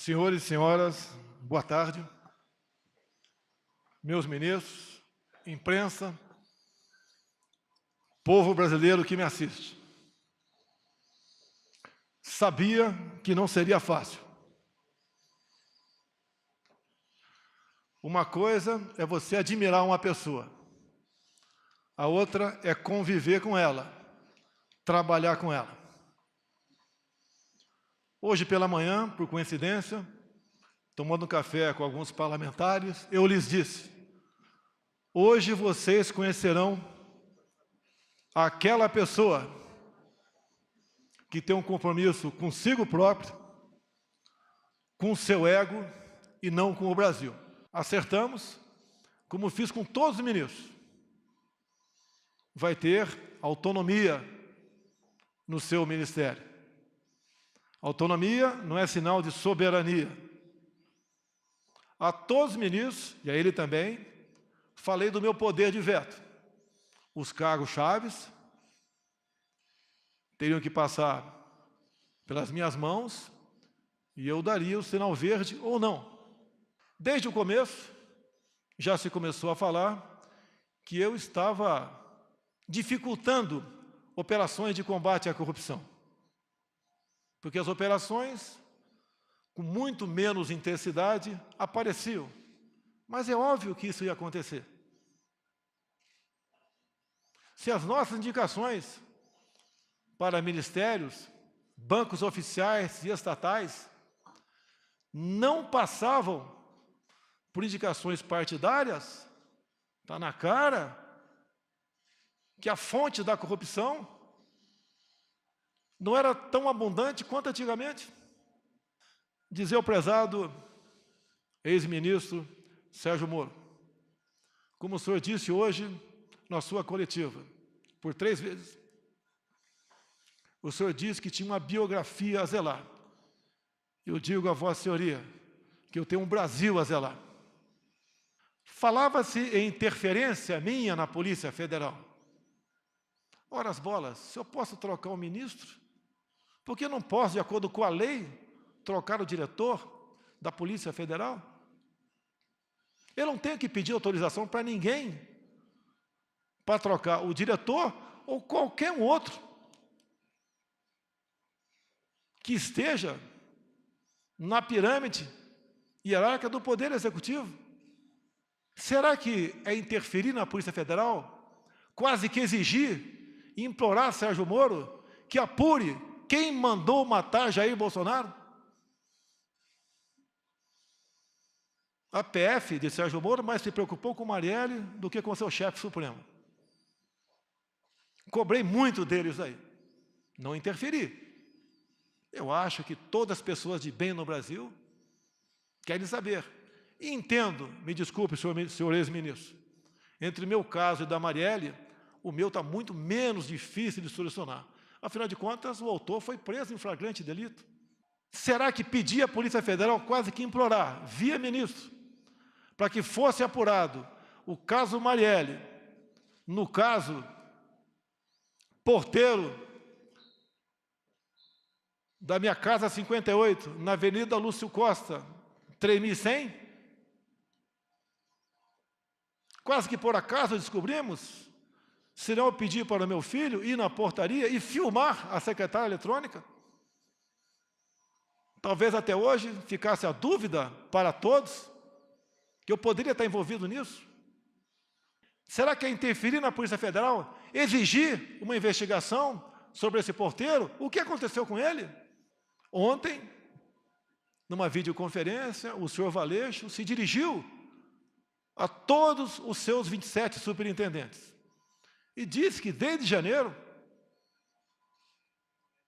Senhores e senhoras, boa tarde. Meus ministros, imprensa, povo brasileiro que me assiste. Sabia que não seria fácil. Uma coisa é você admirar uma pessoa. A outra é conviver com ela, trabalhar com ela. Hoje pela manhã, por coincidência, tomando café com alguns parlamentares, eu lhes disse: hoje vocês conhecerão aquela pessoa que tem um compromisso consigo próprio, com o seu ego e não com o Brasil. Acertamos, como fiz com todos os ministros. Vai ter autonomia no seu ministério. Autonomia não é sinal de soberania. A todos os ministros, e a ele também, falei do meu poder de veto. Os cargos chaves teriam que passar pelas minhas mãos e eu daria o sinal verde ou não. Desde o começo, já se começou a falar que eu estava dificultando operações de combate à corrupção. Porque as operações, com muito menos intensidade, apareciam. Mas é óbvio que isso ia acontecer. Se as nossas indicações para ministérios, bancos oficiais e estatais não passavam por indicações partidárias, está na cara que a fonte da corrupção não era tão abundante quanto antigamente. Dizer ao prezado ex-ministro Sérgio Moro, como o senhor disse hoje na sua coletiva, por 3 vezes, o senhor disse que tinha uma biografia a zelar. Eu digo a vossa senhoria que eu tenho um Brasil a zelar. Falava-se em interferência minha na Polícia Federal. Ora as bolas, se eu posso trocar um ministro, por que não posso, de acordo com a lei, trocar o diretor da Polícia Federal? Eu não tenho que pedir autorização para ninguém para trocar o diretor ou qualquer um outro que esteja na pirâmide hierárquica do Poder Executivo. Será que é interferir na Polícia Federal? Quase que exigir e implorar Sérgio Moro que apure quem mandou matar Jair Bolsonaro? A PF de Sérgio Moro mais se preocupou com Marielle do que com seu chefe supremo. Cobrei muito deles aí. Não interferi. Eu acho que todas as pessoas de bem no Brasil querem saber. E entendo, me desculpe, senhor ex-ministro, entre o meu caso e da Marielle, o meu está muito menos difícil de solucionar. Afinal de contas, o autor foi preso em flagrante delito. Será que pedir à Polícia Federal, quase que implorar, via ministro, para que fosse apurado o caso Marielle, no caso porteiro da minha casa 58, na Avenida Lúcio Costa, 3100? Quase que por acaso descobrimos, se não eu pedir para o meu filho ir na portaria e filmar a secretária eletrônica. Talvez até hoje ficasse a dúvida para todos que eu poderia estar envolvido nisso. Será que é interferir na Polícia Federal, exigir uma investigação sobre esse porteiro? O que aconteceu com ele? Ontem, numa videoconferência, o senhor Valeixo se dirigiu a todos os seus 27 superintendentes e disse que desde janeiro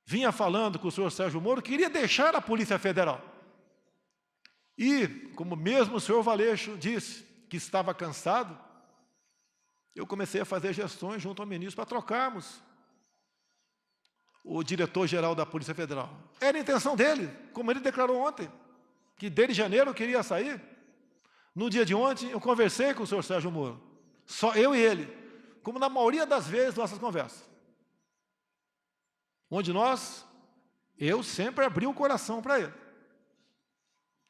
vinha falando com o senhor Sérgio Moro que iria deixar a Polícia Federal. E, como mesmo o senhor Valeixo disse que estava cansado, eu comecei a fazer gestões junto ao ministro para trocarmos o diretor-geral da Polícia Federal. Era a intenção dele, como ele declarou ontem, que desde janeiro queria sair. No dia de ontem, eu conversei com o senhor Sérgio Moro, só eu e ele, como na maioria das vezes nossas conversas, onde eu sempre abri o coração para ele.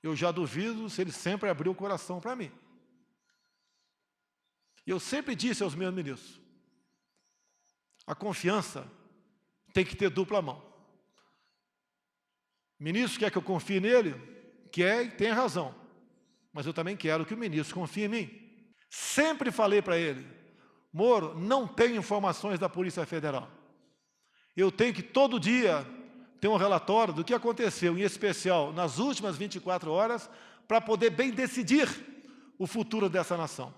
eu já duvido se ele sempre abriu o coração para mim. E eu sempre disse aos meus ministros, a confiança tem que ter dupla mão. O ministro quer que eu confie nele? Quer e tem razão. Mas eu também quero que o ministro confie em mim. Sempre falei para ele, Moro, não tenho informações da Polícia Federal. Eu tenho que todo dia ter um relatório do que aconteceu, em especial nas últimas 24 horas, para poder bem decidir o futuro dessa nação.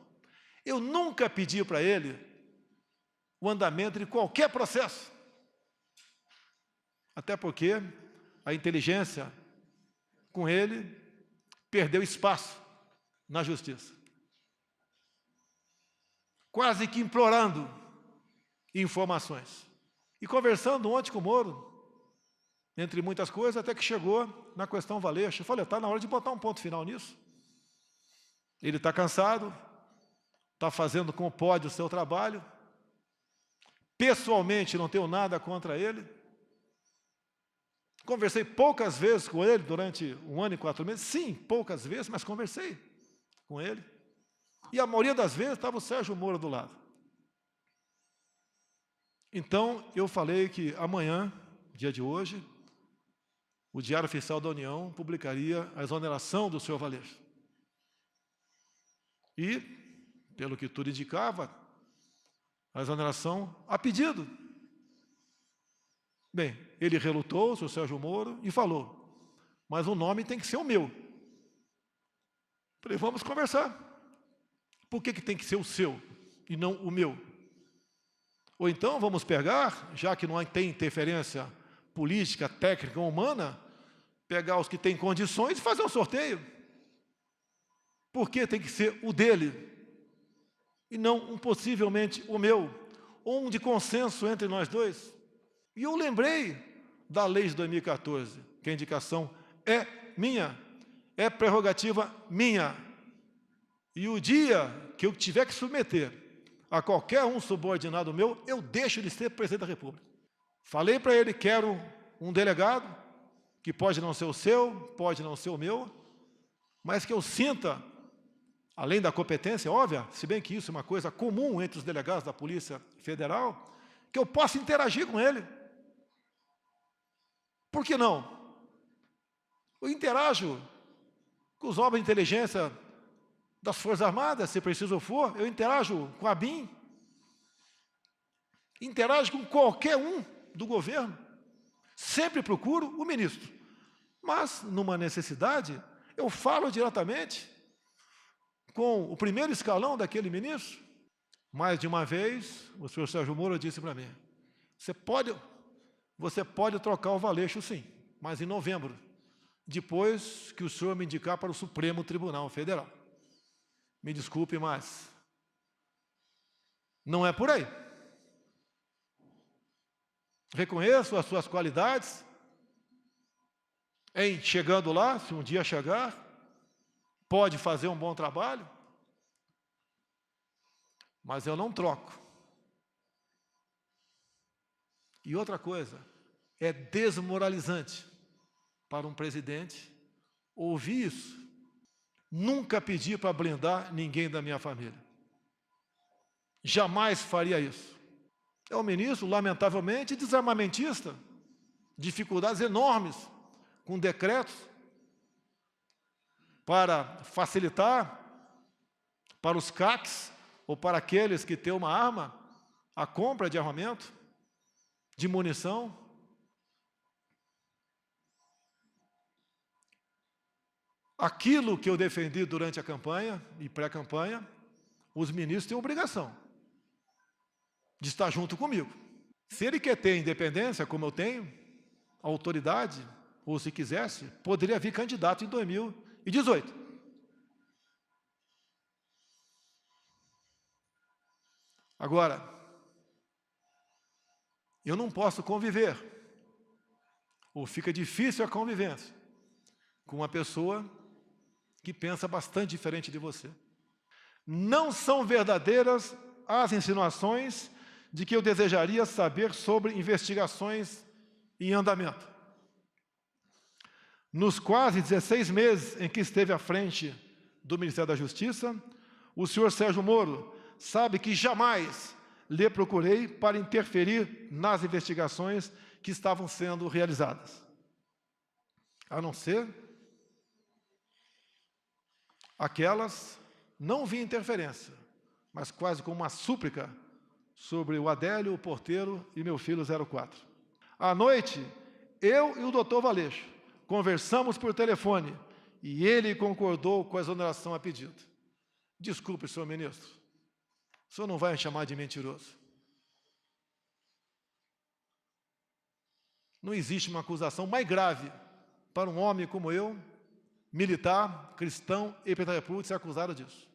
Eu nunca pedi para ele o andamento de qualquer processo. Até porque a inteligência, com ele, perdeu espaço na justiça. Quase que implorando informações. E conversando ontem com o Moro, entre muitas coisas, até que chegou na questão Valeixo. Eu falei, está na hora de botar um ponto final nisso. Ele está cansado, está fazendo como pode o seu trabalho. Pessoalmente, não tenho nada contra ele. Conversei poucas vezes com ele durante 1 ano e 4 meses. Sim, poucas vezes, mas conversei com ele. E a maioria das vezes estava o Sérgio Moro do lado. Então, eu falei que amanhã, dia de hoje, o Diário Oficial da União publicaria a exoneração do senhor Valeixo. E, pelo que tudo indicava, a exoneração a pedido. Bem, ele relutou, o senhor Sérgio Moro, e falou, mas o nome tem que ser o meu. Falei, vamos conversar. Por que tem que ser o seu e não o meu? Ou então vamos pegar, já que não tem interferência política, técnica ou humana, pegar os que têm condições e fazer um sorteio. Por que tem que ser o dele e não possivelmente o meu? Ou um de consenso entre nós dois? E eu lembrei da lei de 2014, que a indicação é minha, é prerrogativa minha. E o dia que eu tiver que submeter a qualquer um subordinado meu, eu deixo de ser presidente da República. Falei para ele, quero um delegado, que pode não ser o seu, pode não ser o meu, mas que eu sinta, além da competência óbvia, se bem que isso é uma coisa comum entre os delegados da Polícia Federal, que eu possa interagir com ele. Por que não? Eu interajo com os órgãos de inteligência das Forças Armadas, se preciso for, eu interajo com a BIM, interajo com qualquer um do governo, sempre procuro o ministro, mas, numa necessidade, eu falo diretamente com o primeiro escalão daquele ministro. Mais de uma vez, o senhor Sérgio Moro disse para mim, você pode trocar o Valeixo sim, mas em novembro, depois que o senhor me indicar para o Supremo Tribunal Federal. Me desculpe, mas não é por aí. Reconheço as suas qualidades em chegando lá, se um dia chegar, pode fazer um bom trabalho, mas eu não troco. E outra coisa, é desmoralizante para um presidente ouvir isso. Nunca pedi para blindar ninguém da minha família. Jamais faria isso. É um ministro, lamentavelmente, desarmamentista. Dificuldades enormes com decretos para facilitar para os CACs ou para aqueles que têm uma arma a compra de armamento, de munição. Aquilo que eu defendi durante a campanha e pré-campanha, os ministros têm obrigação de estar junto comigo. Se ele quer ter independência, como eu tenho, autoridade, ou se quisesse, poderia vir candidato em 2018. Agora, eu não posso conviver, ou fica difícil a convivência, com uma pessoa que pensa bastante diferente de você. Não são verdadeiras as insinuações de que eu desejaria saber sobre investigações em andamento. Nos quase 16 meses em que esteve à frente do Ministério da Justiça, o senhor Sérgio Moro sabe que jamais lhe procurei para interferir nas investigações que estavam sendo realizadas. A não ser aquelas, não vi interferência, mas quase como uma súplica sobre o Adélio, o porteiro e meu filho 04. À noite, eu e o doutor Valeixo conversamos por telefone e ele concordou com a exoneração a pedido. Desculpe, senhor ministro, o senhor não vai me chamar de mentiroso. Não existe uma acusação mais grave para um homem como eu, militar, cristão e presidente da República, ser acusado disso.